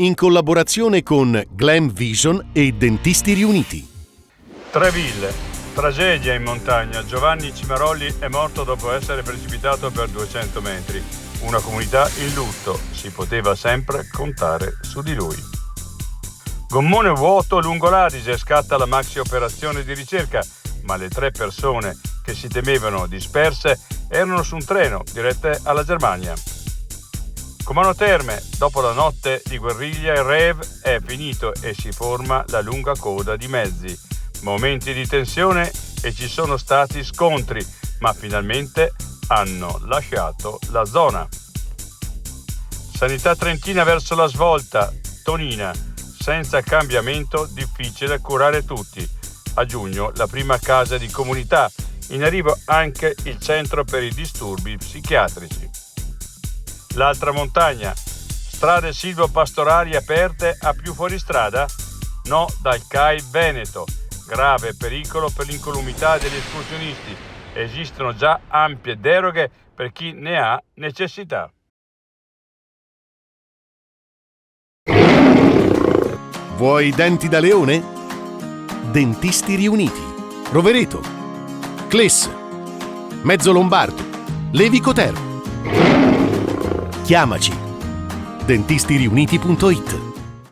in collaborazione con Glam Vision e Dentisti Riuniti. Treville, tragedia in montagna. Giovanni Cimarolli è morto dopo essere precipitato per 200 metri. Una comunità in lutto, si poteva sempre contare su di lui. Gommone vuoto lungo l'Adige, scatta la maxi operazione di ricerca, ma le 3 persone che si temevano disperse erano su un treno dirette alla Germania. Comano Terme, dopo la notte di guerriglia il rave è finito e si forma la lunga coda di mezzi. Momenti di tensione e ci sono stati scontri, ma finalmente hanno lasciato la zona. Sanità trentina verso la svolta, Tonina, senza cambiamento difficile curare tutti. A giugno la prima casa di comunità, in arrivo anche il centro per i disturbi psichiatrici. L'altra montagna, strade silvopastorali aperte a più fuoristrada? No dal CAI Veneto, grave pericolo per l'incolumità degli escursionisti. Esistono già ampie deroghe per chi ne ha necessità. Vuoi denti da leone? Dentisti Riuniti, Rovereto, Cles, Mezzo Lombardo, Levico Terme. Chiamaci. dentistiriuniti.it